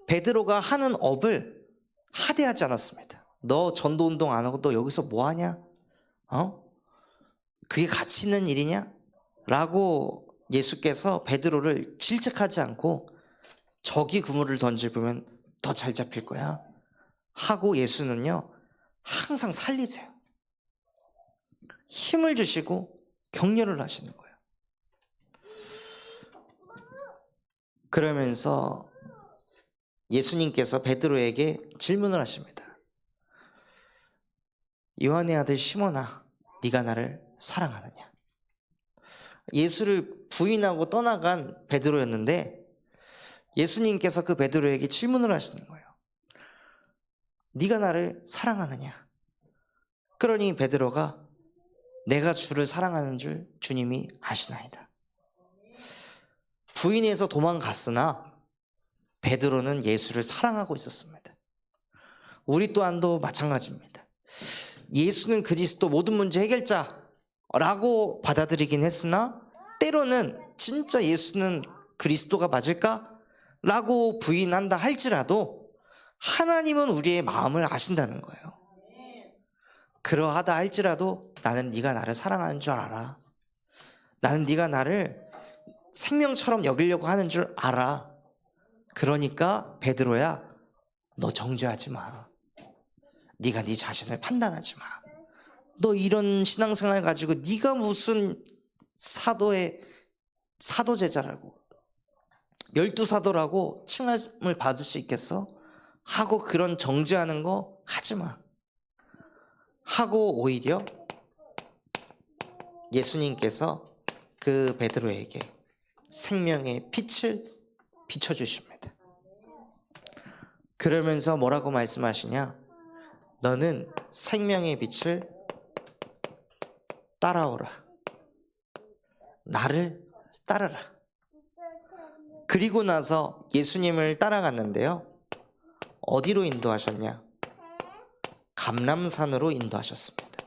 베드로가 하는 업을 하대하지 않았습니다. 너 전도운동 안 하고 너 여기서 뭐 하냐? 그게 가치 있는 일이냐? 라고 예수께서 베드로를 질책하지 않고 저기 그물을 던지면 더 잘 잡힐 거야 하고 예수는요 항상 살리세요. 힘을 주시고 격려를 하시는 거예요. 그러면서 예수님께서 베드로에게 질문을 하십니다. 요한의 아들 시몬아, 네가 나를 사랑하느냐? 예수를 부인하고 떠나간 베드로였는데 예수님께서 그 베드로에게 질문을 하시는 거예요. 네가 나를 사랑하느냐? 그러니 베드로가 내가 주를 사랑하는 줄 주님이 아시나이다. 부인해서 도망갔으나 베드로는 예수를 사랑하고 있었습니다. 우리 또한도 마찬가지입니다. 예수는 그리스도 모든 문제 해결자라고 받아들이긴 했으나 때로는 진짜 예수는 그리스도가 맞을까? 라고 부인한다 할지라도 하나님은 우리의 마음을 아신다는 거예요. 그러하다 할지라도 나는 네가 나를 사랑하는 줄 알아. 나는 네가 나를 생명처럼 여기려고 하는 줄 알아. 그러니까 베드로야, 너 정죄하지 마. 네가 네 자신을 판단하지 마. 너 이런 신앙생활 가지고 네가 무슨 사도 제자라고 12사도라고 칭함을 받을 수 있겠어? 하고 그런 정죄하는 거 하지 마. 하고 오히려 예수님께서 그 베드로에게 생명의 빛을 비춰주십니다. 그러면서 뭐라고 말씀하시냐? 너는 생명의 빛을 따라오라. 나를 따르라. 그리고 나서 예수님을 따라갔는데요. 어디로 인도하셨냐? 감람산으로 인도하셨습니다.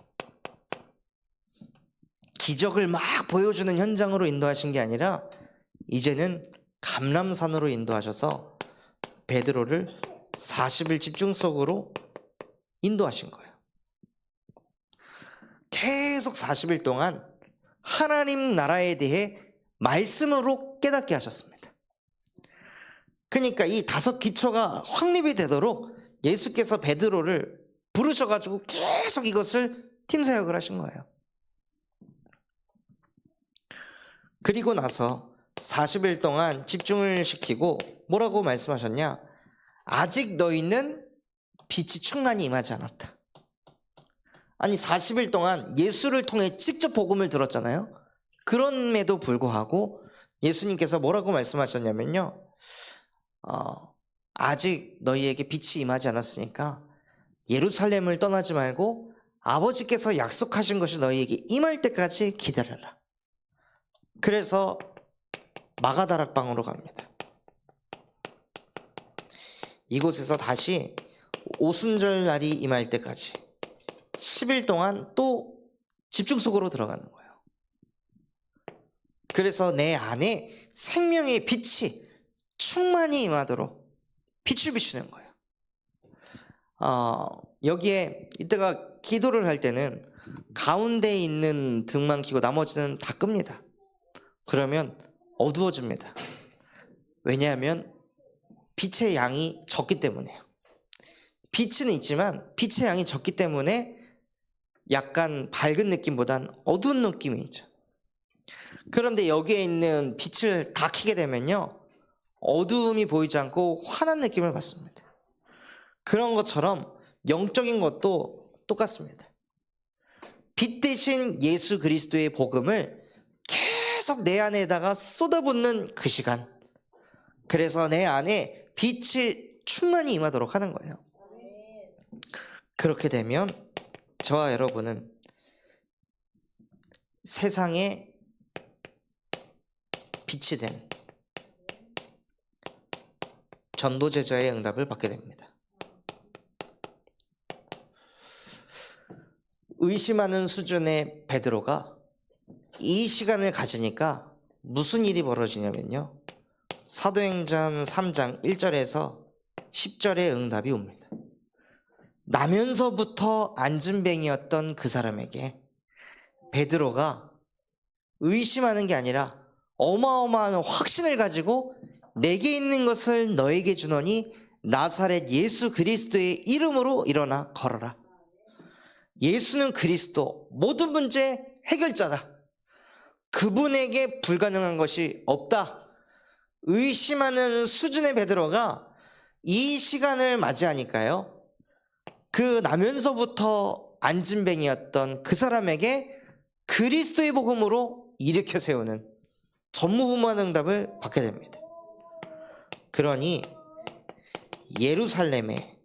기적을 막 보여주는 현장으로 인도하신 게 아니라 이제는 감람산으로 인도하셔서 베드로를 40일 집중적으로 인도하신 거예요. 계속 40일 동안 하나님 나라에 대해 말씀으로 깨닫게 하셨습니다. 그러니까 이 5기초가 확립이 되도록 예수께서 베드로를 부르셔가지고 계속 이것을 팀사역을 하신 거예요. 그리고 나서 40일 동안 집중을 시키고 뭐라고 말씀하셨냐? 아직 너희는 빛이 충만히 임하지 않았다. 아니 40일 동안 예수를 통해 직접 복음을 들었잖아요. 그럼에도 불구하고 예수님께서 뭐라고 말씀하셨냐면요. 아직 너희에게 빛이 임하지 않았으니까 예루살렘을 떠나지 말고 아버지께서 약속하신 것이 너희에게 임할 때까지 기다려라. 그래서 마가다락방으로 갑니다. 이곳에서 다시 오순절 날이 임할 때까지 10일 동안 또 집중 속으로 들어가는 거예요. 그래서 내 안에 생명의 빛이 충만히 임하도록 빛을 비추는 거예요. 여기에 이때가 기도를 할 때는 가운데 있는 등만 켜고 나머지는 다 끕니다. 그러면 어두워집니다. 왜냐하면 빛의 양이 적기 때문에요. 빛은 있지만 빛의 양이 적기 때문에 약간 밝은 느낌보단 어두운 느낌이 있죠. 그런데 여기에 있는 빛을 다 켜게 되면요, 어두움이 보이지 않고 환한 느낌을 받습니다. 그런 것처럼 영적인 것도 똑같습니다. 빛 대신 예수 그리스도의 복음을 계속 내 안에다가 쏟아붓는 그 시간, 그래서 내 안에 빛이 충만히 임하도록 하는 거예요. 그렇게 되면 저와 여러분은 세상에 빛이 된 전도제자의 응답을 받게 됩니다. 의심하는 수준의 베드로가 이 시간을 가지니까 무슨 일이 벌어지냐면요, 사도행전 3장 1절에서 10절의 응답이 옵니다. 나면서부터 안진뱅이였던 그 사람에게 베드로가 의심하는 게 아니라 어마어마한 확신을 가지고 내게 있는 것을 너에게 주노니 나사렛 예수 그리스도의 이름으로 일어나 걸어라. 예수는 그리스도, 모든 문제 해결자다. 그분에게 불가능한 것이 없다. 의심하는 수준의 베드로가 이 시간을 맞이하니까요, 그 나면서부터 안진뱅이였던 그 사람에게 그리스도의 복음으로 일으켜 세우는 전무후무한 응답을 받게 됩니다. 그러니 예루살렘에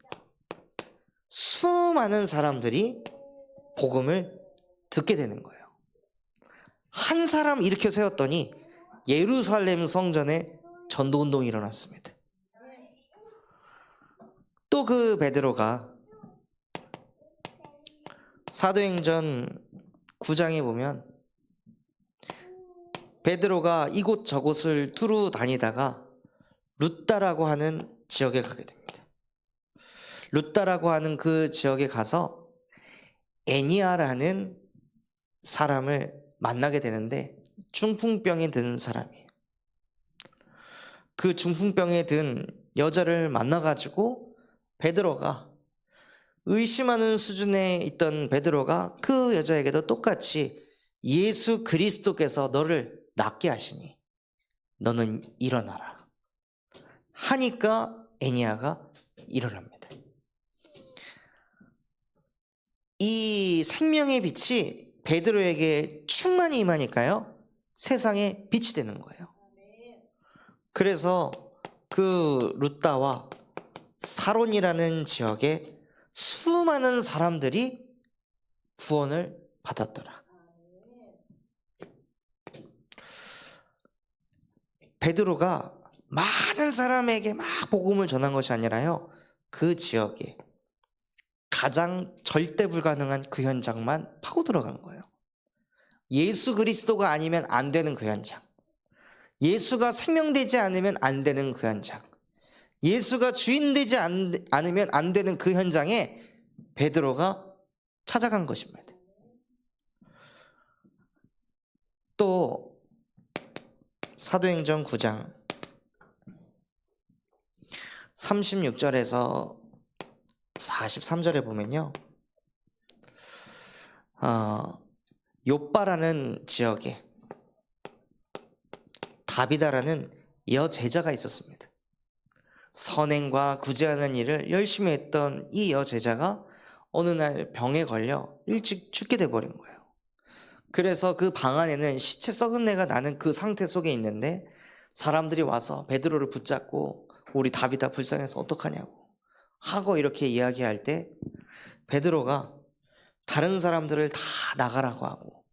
수많은 사람들이 복음을 듣게 되는 거예요. 한 사람 일으켜 세웠더니 예루살렘 성전에 전도운동이 일어났습니다. 또 그 베드로가 사도행전 9장에 보면 베드로가 이곳 저곳을 두루 다니다가 룻다라고 하는 지역에 가게 됩니다. 룻다라고 하는 그 지역에 가서 애니아라는 사람을 만나게 되는데 중풍병에 든 사람이에요. 그 중풍병에 든 여자를 만나가지고 베드로가 의심하는 수준에 있던 베드로가 그 여자에게도 똑같이 예수 그리스도께서 너를 낫게 하시니 너는 일어나라 하니까 애니아가 일어납니다. 이 생명의 빛이 베드로에게 충만히 임하니까요 세상에 빛이 되는 거예요. 그래서 그 룻다와 사론이라는 지역에 수많은 사람들이 구원을 받았더라. 베드로가 많은 사람에게 막 복음을 전한 것이 아니라요 그 지역에 가장 절대 불가능한 그 현장만 파고 들어간 거예요. 예수 그리스도가 아니면 안 되는 그 현장, 예수가 생명되지 않으면 안 되는 그 현장, 예수가 주인 되지 않으면 안 되는 그 현장에 베드로가 찾아간 것입니다. 또 사도행전 9장 36절에서 43절에 보면요 욥바라는 지역에 다비다라는 여제자가 있었습니다. 선행과 구제하는 일을 열심히 했던 이 여제자가 어느 날 병에 걸려 일찍 죽게 돼버린 거예요. 그래서 그 방 안에는 시체 썩은 내가 나는 그 상태 속에 있는데 사람들이 와서 베드로를 붙잡고 우리 다비다 불쌍해서 어떡하냐고 하고 이렇게 이야기할 때 베드로가 다른 사람들을 다 나가라고 하고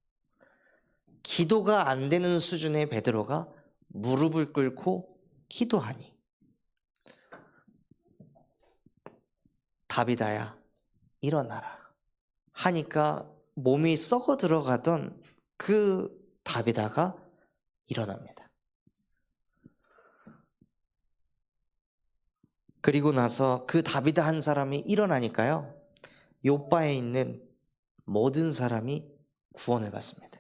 기도가 안 되는 수준의 베드로가 무릎을 꿇고 기도하니 다비다야 일어나라 하니까 몸이 썩어 들어가던 그 다비다가 일어납니다. 그리고 나서 그 다비다 한 사람이 일어나니까요 욥바에 있는 모든 사람이 구원을 받습니다.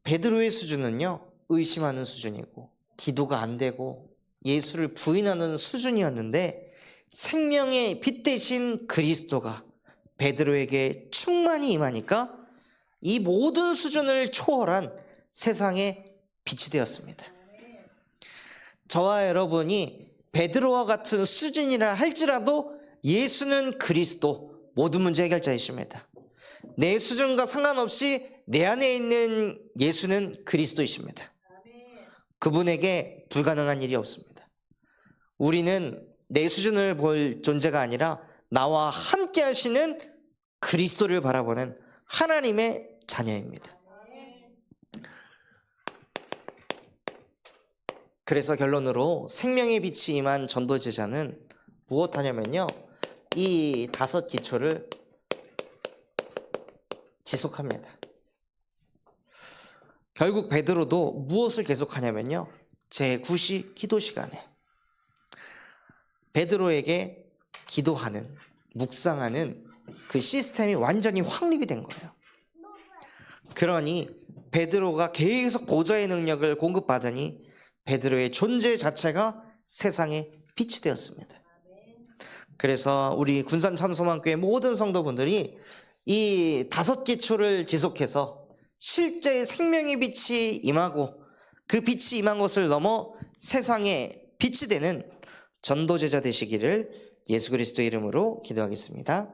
베드로의 수준은요 의심하는 수준이고 기도가 안 되고 예수를 부인하는 수준이었는데 생명의 빛 대신 그리스도가 베드로에게 충만히 임하니까 이 모든 수준을 초월한 세상의 빛이 되었습니다. 저와 여러분이 베드로와 같은 수준이라 할지라도 예수는 그리스도 모든 문제 해결자이십니다. 내 수준과 상관없이 내 안에 있는 예수는 그리스도이십니다. 그분에게 불가능한 일이 없습니다. 우리는 내 수준을 볼 존재가 아니라 나와 함께 하시는 그리스도를 바라보는 하나님의 자녀입니다. 그래서 결론으로 생명의 빛이 임한 전도제자는 무엇하냐면요 이 5 기초를 지속합니다. 결국 베드로도 무엇을 계속하냐면요 제9시 기도 시간에 베드로에게 기도하는 묵상하는 그 시스템이 완전히 확립이 된 거예요. 그러니 베드로가 계속 보좌의 능력을 공급받으니 베드로의 존재 자체가 세상에 빛이 되었습니다. 그래서 우리 군산 참소만교회 모든 성도분들이 이 5 기초를 지속해서 실제 생명의 빛이 임하고 그 빛이 임한 것을 넘어 세상에 빛이 되는 전도제자 되시기를 예수 그리스도의 이름으로 기도하겠습니다.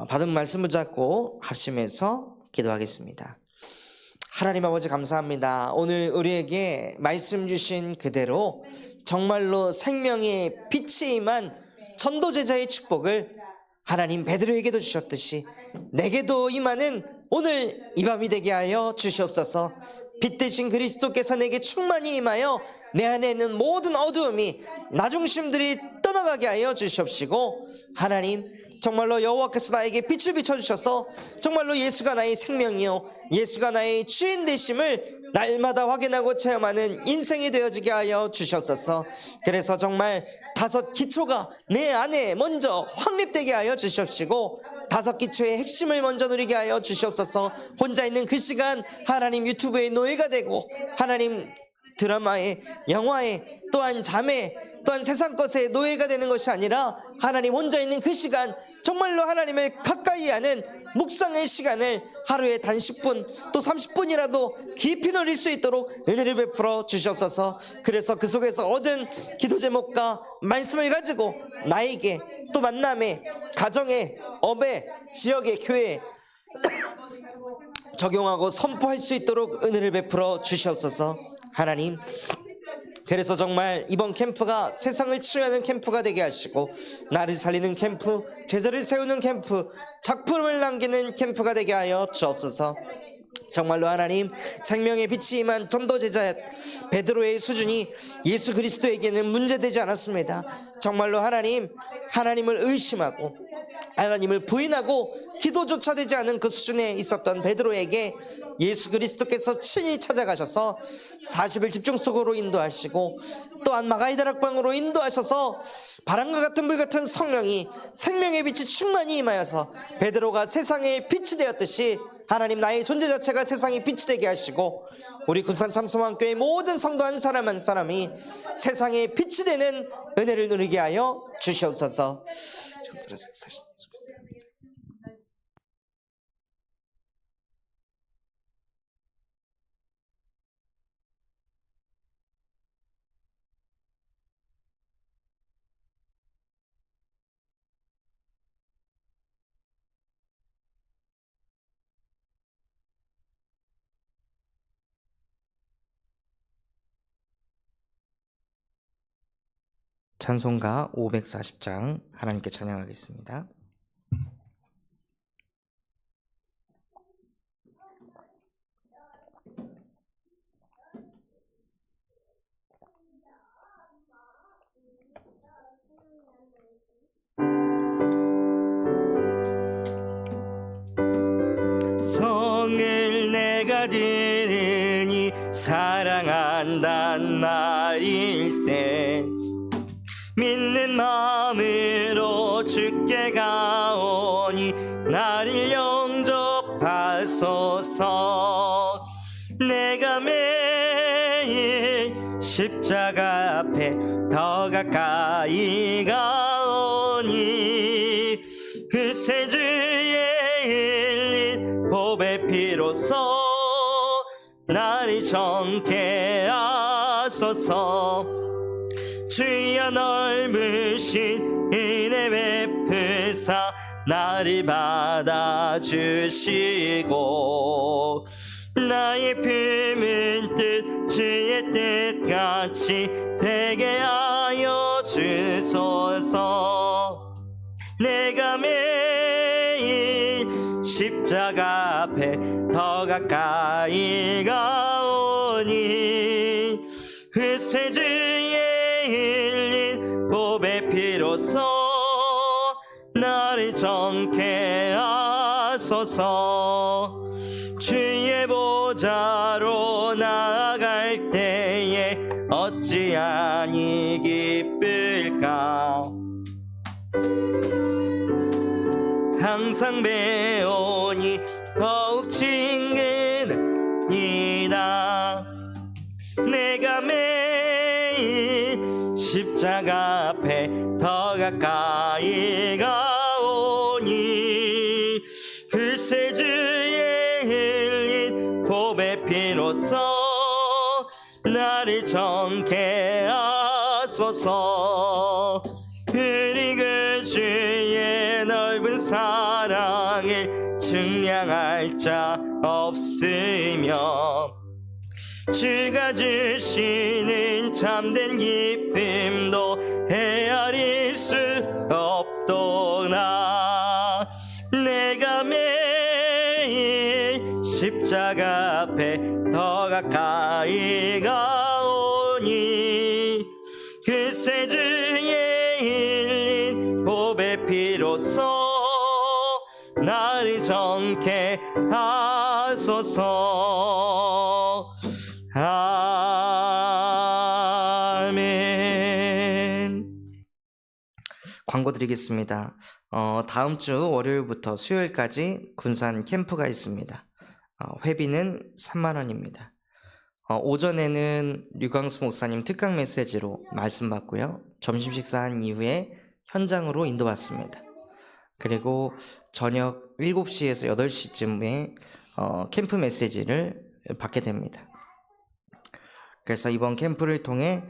받은 말씀 붙잡고 합심해서 기도하겠습니다. 하나님 아버지 감사합니다. 오늘 우리에게 말씀 주신 그대로 정말로 생명의 빛이 임한 전도제자의 축복을 하나님 베드로에게도 주셨듯이 내게도 임하는 오늘 이 밤이 되게 하여 주시옵소서. 빛 대신 그리스도께서 내게 충만히 임하여 내 안에 있는 모든 어두움이 나 중심들이 떠나가게 하여 주시옵시고, 하나님 정말로 여호와께서 나에게 빛을 비춰주셔서 정말로 예수가 나의 생명이요 예수가 나의 주인 되심을 날마다 확인하고 체험하는 인생이 되어지게 하여 주시옵소서. 그래서 정말 5 기초가 내 안에 먼저 확립되게 하여 주시옵시고, 5 기초의 핵심을 먼저 누리게 하여 주시옵소서. 혼자 있는 그 시간 하나님 유튜브의 노예가 되고, 하나님 드라마에, 영화에, 또한 잠에, 또한 세상 것에 노예가 되는 것이 아니라, 하나님 혼자 있는 그 시간 정말로 하나님을 가까이 하는 묵상의 시간을 하루에 단 10분 또 30분이라도 깊이 누릴 수 있도록 은혜를 베풀어 주시옵소서. 그래서 그 속에서 얻은 기도 제목과 말씀을 가지고 나에게, 또 만남에, 가정에, 업에, 지역에, 교회에 적용하고 선포할 수 있도록 은혜를 베풀어 주시옵소서. 하나님, 그래서 정말 이번 캠프가 세상을 치유하는 캠프가 되게 하시고, 나를 살리는 캠프, 제자를 세우는 캠프, 작품을 남기는 캠프가 되게 하여 주옵소서. 정말로 하나님, 생명의 빛이 임한 전도 제자 베드로의 수준이 예수 그리스도에게는 문제되지 않았습니다. 정말로 하나님, 하나님을 의심하고 하나님을 부인하고 기도조차 되지 않은 그 수준에 있었던 베드로에게 예수 그리스도께서 친히 찾아가셔서 40일 집중 수고로 인도하시고, 또한 마가의 다락방으로 인도하셔서 바람과 같은 불 같은 성령이 생명의 빛이 충만히 임하여서 베드로가 세상의 빛이 되었듯이, 하나님 나의 존재 자체가 세상의 빛이 되게 하시고, 우리 군산 참소망교회 모든 성도 한 사람 한 사람이 세상의 빛이 되는 은혜를 누리게 하여 주시옵소서. 찬송가 540장 하나님께 찬양하겠습니다. 성을 내가 들으니 사랑한단 말일세, 믿는 마음으로 주께 가오니 나를 영접하소서. 내가 매일 십자가 앞에 더 가까이 가오니 그 새 주의 흘린 보배 피로써 나를 정케 하소서. 주여 넓으신 은혜 베푸사 나를 받아주시고, 나의 품은 뜻 주의 뜻같이 되게 하여 주소서. 내가 매일 십자가 앞에 더 가까이 가오니 그 새 주의 흘린 보배 피로써 나를 정케 하소서. 주의 보좌로 나아갈 때에 어찌하니 기쁠까. 항상 배우니 더욱 친근하니다. 내가 매일 십자가 앞에 더 가까이 가오니 그 새 주의 흘린 보배 피로써 나를 정케 하소서. 그리고 주의 넓은 사랑을 측량할 자 없으며, 주가 주시는 참된 기쁨도 헤아릴 수 없도다. 내가 매일 십자가 앞에 더 가까이 가오니 그 새 주의 피로써 나를 정케 하소서. 아멘. 광고 드리겠습니다. 다음 주 월요일부터 수요일까지 군산 캠프가 있습니다. 회비는 3만 원입니다. 오전에는 류광수 목사님 특강 메시지로 말씀 받고요. 점심 식사한 이후에 현장으로 인도받습니다. 그리고 저녁 7시에서 8시쯤에 캠프 메시지를 받게 됩니다. 그래서 이번 캠프를 통해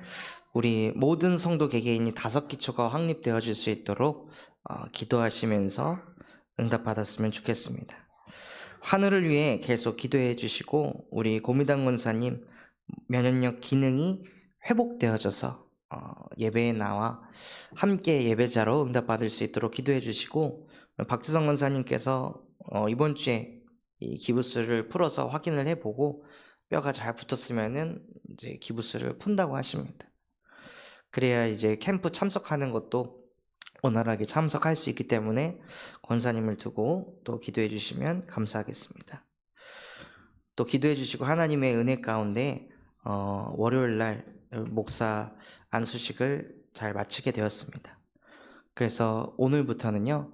우리 모든 성도 개개인이 5기초가 확립되어질 수 있도록 기도하시면서 응답받았으면 좋겠습니다. 환우를 위해 계속 기도해 주시고 우리 고미당 권사님 면역력 기능이 회복되어져서 예배에 나와 함께 예배자로 응답받을 수 있도록 기도해 주시고, 박지성 권사님께서 이번 주에 이 기부스를 풀어서 확인을 해보고 뼈가 잘 붙었으면은 이제 기부스를 푼다고 하십니다. 그래야 이제 캠프 참석하는 것도 원활하게 참석할 수 있기 때문에 권사님을 두고 또 기도해 주시면 감사하겠습니다. 또 기도해 주시고 하나님의 은혜 가운데 월요일날 목사 안수식을 잘 마치게 되었습니다. 그래서 오늘부터는요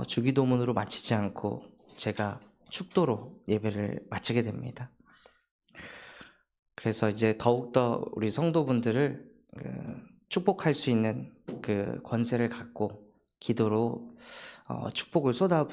주기도문으로 마치지 않고 제가 축도로 예배를 마치게 됩니다. 그래서 이제 더욱더 우리 성도분들을 축복할 수 있는 그 권세를 갖고 기도로 축복을 쏟아